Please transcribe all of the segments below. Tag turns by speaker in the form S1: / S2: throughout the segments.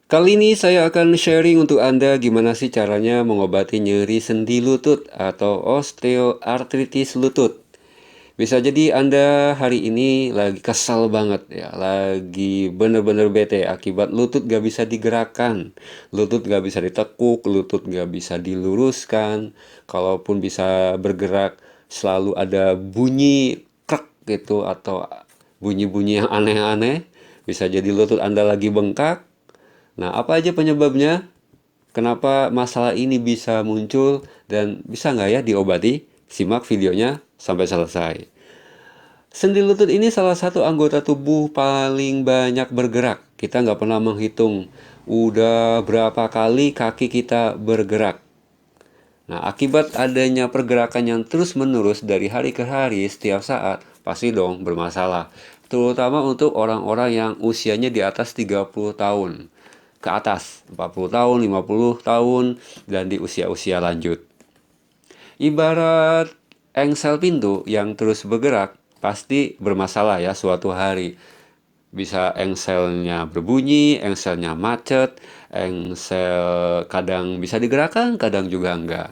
S1: Kali ini saya akan sharing untuk Anda gimana sih caranya mengobati nyeri sendi lutut atau osteoartritis lutut. Bisa jadi Anda hari ini lagi kesal banget ya, lagi bener-bener bete akibat lutut gak bisa digerakkan, lutut gak bisa ditekuk, lutut gak bisa diluruskan, kalaupun bisa bergerak selalu ada bunyi krek gitu atau bunyi-bunyi yang aneh-aneh, bisa jadi lutut Anda lagi bengkak. Nah, apa aja penyebabnya? Kenapa masalah ini bisa muncul dan bisa nggak ya diobati? Simak videonya sampai selesai. Sendi lutut ini salah satu anggota tubuh paling banyak bergerak. Kita nggak pernah menghitung udah berapa kali kaki kita bergerak. Nah, akibat adanya pergerakan yang terus-menerus dari hari ke hari setiap saat, pasti dong bermasalah. Terutama untuk orang-orang yang usianya di atas 30 tahun. Ke atas, 40 tahun, 50 tahun, dan di usia-usia lanjut. Ibarat engsel pintu yang terus bergerak, pasti bermasalah ya suatu hari. Bisa engselnya berbunyi, engselnya macet, engsel kadang bisa digerakkan, kadang juga enggak.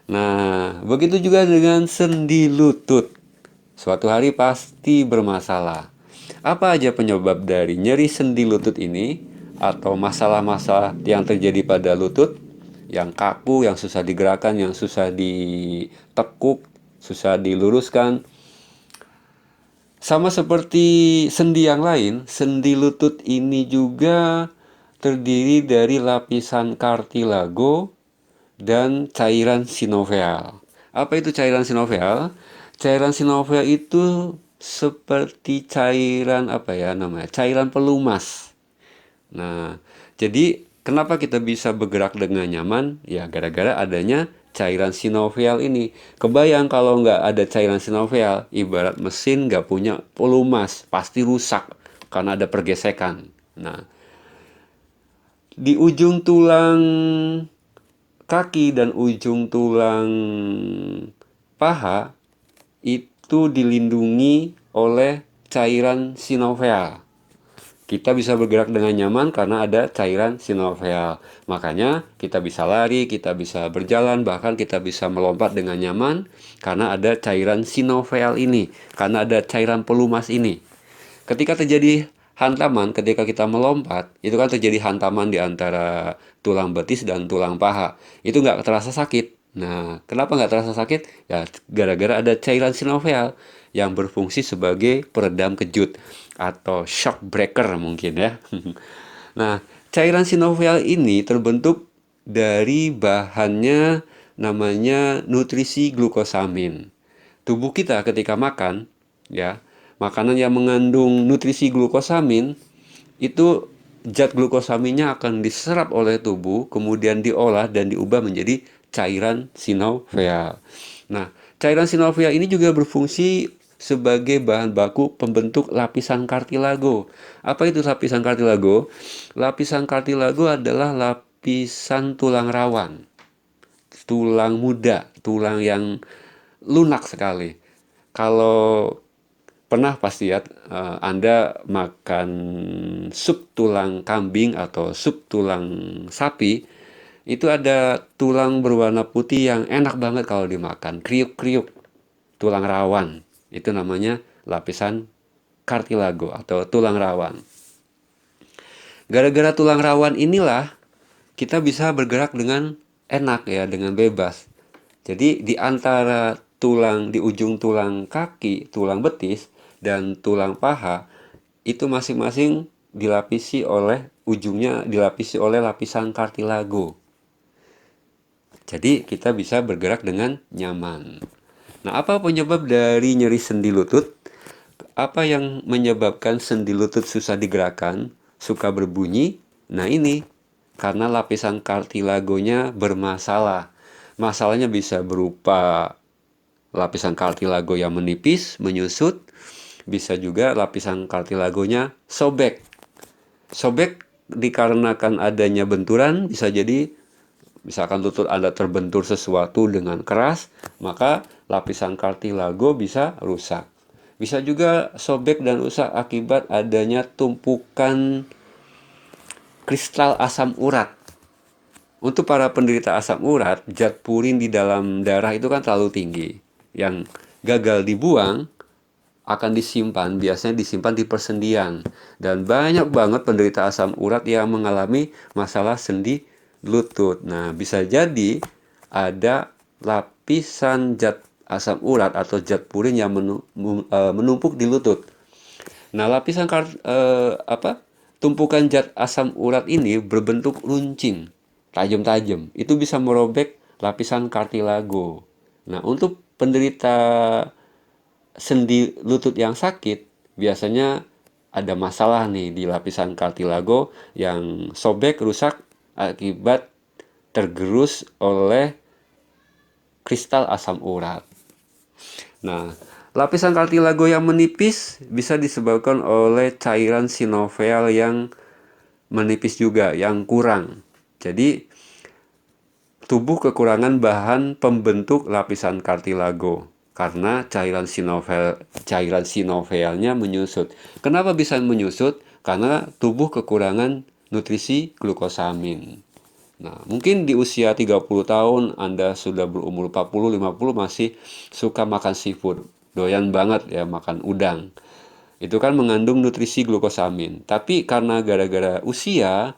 S1: Nah, begitu juga dengan sendi lutut. Suatu hari pasti bermasalah. Apa aja penyebab dari nyeri sendi lutut ini atau masalah-masalah yang terjadi pada lutut yang kaku, yang susah digerakkan, yang susah ditekuk, susah diluruskan? Sama seperti sendi yang lain, sendi lutut ini juga terdiri dari lapisan kartilago dan cairan sinovial. Apa itu cairan sinovial? Cairan sinovial itu seperti cairan apa ya namanya? Cairan pelumas. Nah, jadi kenapa kita bisa bergerak dengan nyaman? Ya gara-gara adanya cairan sinovial ini. Kebayang kalau nggak ada cairan sinovial, ibarat mesin nggak punya pelumas, pasti rusak karena ada pergesekan. Nah, di ujung tulang kaki dan ujung tulang paha itu dilindungi oleh cairan sinovial. Kita bisa bergerak dengan nyaman karena ada cairan sinovial. Makanya kita bisa lari, kita bisa berjalan, bahkan kita bisa melompat dengan nyaman karena ada cairan sinovial ini, karena ada cairan pelumas ini. Ketika terjadi hantaman, ketika kita melompat, itu kan terjadi hantaman di antara tulang betis dan tulang paha. Itu nggak terasa sakit. Nah, kenapa nggak terasa sakit? Ya, gara-gara ada cairan sinovial yang berfungsi sebagai peredam kejut atau shock breaker mungkin ya. Nah, cairan sinovial ini terbentuk dari bahannya namanya nutrisi glukosamin. Tubuh kita ketika makan, ya, makanan yang mengandung nutrisi glukosamin itu zat glukosaminnya akan diserap oleh tubuh, kemudian diolah dan diubah menjadi cairan sinovial. Nah, cairan sinovial ini juga berfungsi sebagai bahan baku pembentuk lapisan kartilago. Apa itu lapisan kartilago? Lapisan kartilago adalah lapisan tulang rawan, tulang muda, tulang yang lunak sekali. Kalau pernah pasti ya Anda makan sup tulang kambing atau sup tulang sapi, itu ada tulang berwarna putih yang enak banget kalau dimakan, kriuk-kriuk, tulang rawan. Itu namanya lapisan kartilago atau tulang rawan. Gara-gara tulang rawan inilah kita bisa bergerak dengan enak ya, dengan bebas. Jadi di antara tulang, di ujung tulang kaki, tulang betis dan tulang paha itu masing-masing dilapisi oleh ujungnya dilapisi oleh lapisan kartilago. Jadi kita bisa bergerak dengan nyaman. Nah, apa penyebab dari nyeri sendi lutut? Apa yang menyebabkan sendi lutut susah digerakkan, suka berbunyi? Nah, ini karena lapisan kartilagonya bermasalah. Masalahnya bisa berupa lapisan kartilago yang menipis, menyusut, bisa juga lapisan kartilagonya sobek. Sobek dikarenakan adanya benturan, bisa jadi misalkan lutut Anda terbentur sesuatu dengan keras, maka lapisan kartilago bisa rusak. Bisa juga sobek dan rusak akibat adanya tumpukan kristal asam urat. Untuk para penderita asam urat, zat purin di dalam darah itu kan terlalu tinggi. Yang gagal dibuang akan disimpan, biasanya disimpan di persendian. Dan banyak banget penderita asam urat yang mengalami masalah sendi lutut. Nah, bisa jadi ada lapisan zat asam urat atau zat purin yang menumpuk di lutut. Nah, tumpukan zat asam urat ini berbentuk runcing, tajam-tajam. Itu bisa merobek lapisan kartilago. Nah, untuk penderita sendi lutut yang sakit, biasanya ada masalah nih di lapisan kartilago yang sobek, rusak akibat tergerus oleh kristal asam urat. Nah, lapisan kartilago yang menipis bisa disebabkan oleh cairan sinovial yang menipis juga, yang kurang. Jadi, tubuh kekurangan bahan pembentuk lapisan kartilago karena cairan sinovialnya menyusut. Kenapa bisa menyusut? Karena tubuh kekurangan nutrisi glukosamin. Nah, mungkin di usia 30 tahun Anda sudah berumur 40-50 masih suka makan seafood. Doyan banget ya makan udang. Itu kan mengandung nutrisi glukosamin. Tapi karena gara-gara usia,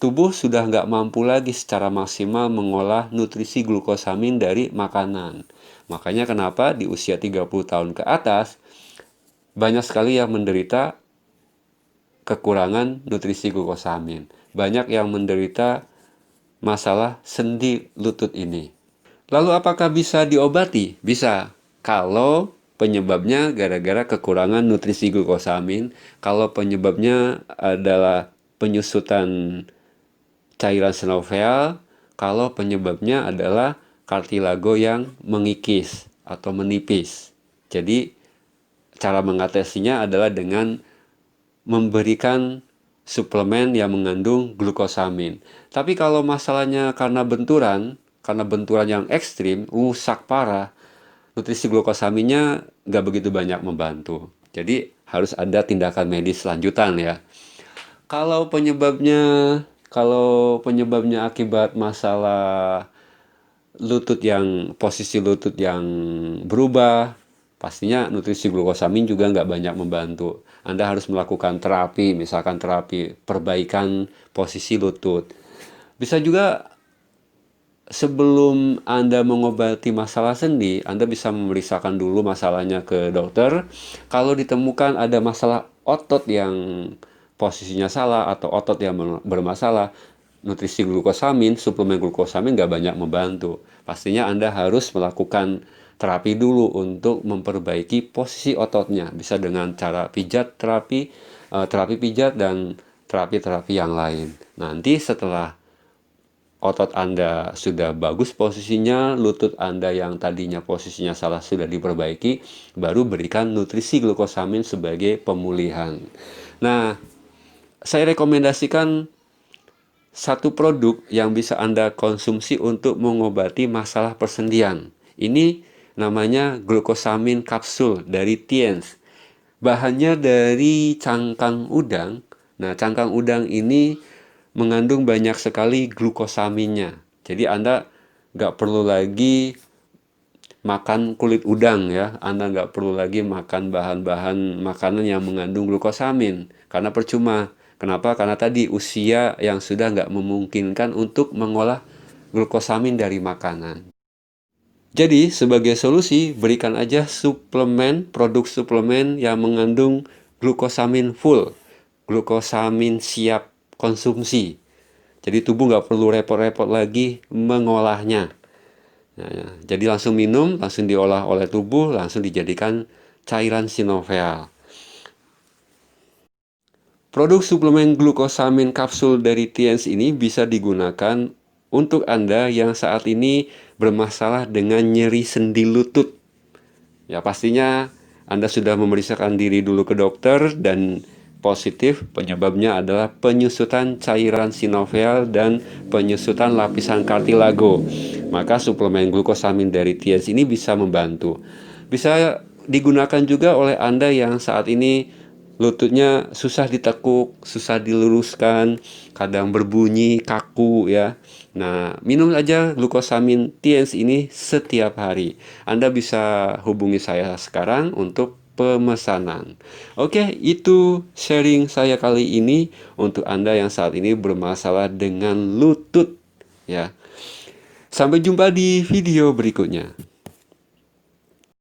S1: tubuh sudah nggak mampu lagi secara maksimal mengolah nutrisi glukosamin dari makanan. Makanya kenapa di usia 30 tahun ke atas, banyak sekali yang menderita kekurangan nutrisi glukosamin. Banyak yang menderita masalah sendi lutut ini. Lalu apakah bisa diobati? Bisa. Kalau penyebabnya gara-gara kekurangan nutrisi glukosamin, kalau penyebabnya adalah penyusutan cairan sinovial, kalau penyebabnya adalah kartilago yang mengikis atau menipis. Jadi cara mengatasinya adalah dengan memberikan suplemen yang mengandung glukosamin. Tapi kalau masalahnya karena benturan yang ekstrim, rusak parah, nutrisi glukosaminnya nggak begitu banyak membantu. Jadi harus ada tindakan medis lanjutan ya. Kalau penyebabnya akibat masalah posisi lutut yang berubah, pastinya nutrisi glukosamin juga nggak banyak membantu. Anda harus melakukan terapi, misalkan terapi perbaikan posisi lutut. Bisa juga sebelum Anda mengobati masalah sendi, Anda bisa memeriksakan dulu masalahnya ke dokter. Kalau ditemukan ada masalah otot yang posisinya salah atau otot yang bermasalah, nutrisi glukosamin, suplemen glukosamin nggak banyak membantu. Pastinya Anda harus melakukan terapi dulu untuk memperbaiki posisi ototnya. Bisa dengan cara terapi pijat dan terapi-terapi yang lain. Nanti setelah otot Anda sudah bagus posisinya, lutut Anda yang tadinya posisinya salah sudah diperbaiki, baru berikan nutrisi glukosamin sebagai pemulihan. Nah, saya rekomendasikan satu produk yang bisa Anda konsumsi untuk mengobati masalah persendian. Ini namanya glukosamin kapsul dari Tiens. Bahannya dari cangkang udang. Nah, cangkang udang ini mengandung banyak sekali glukosaminnya. Jadi Anda nggak perlu lagi makan kulit udang ya. Anda nggak perlu lagi makan bahan-bahan makanan yang mengandung glukosamin. Karena percuma. Kenapa? Karena tadi usia yang sudah nggak memungkinkan untuk mengolah glukosamin dari makanan. Jadi sebagai solusi berikan aja produk suplemen yang mengandung glukosamin full, glukosamin siap konsumsi. Jadi tubuh nggak perlu repot-repot lagi mengolahnya. Nah, jadi langsung minum, langsung diolah oleh tubuh, langsung dijadikan cairan sinovial. Produk suplemen glukosamin kapsul dari Tiens ini bisa digunakan untuk Anda yang saat ini bermasalah dengan nyeri sendi lutut. Ya pastinya Anda sudah memeriksakan diri dulu ke dokter dan positif, penyebabnya adalah penyusutan cairan sinovial dan penyusutan lapisan kartilago. Maka suplemen glukosamin dari Tiens ini bisa membantu. Bisa digunakan juga oleh Anda yang saat ini lututnya susah ditekuk, susah diluruskan, kadang berbunyi kaku ya. Nah, minum aja glukosamin TNS ini setiap hari. Anda bisa hubungi saya sekarang untuk pemesanan. Oke, itu sharing saya kali ini untuk Anda yang saat ini bermasalah dengan lutut ya. Sampai jumpa di video berikutnya.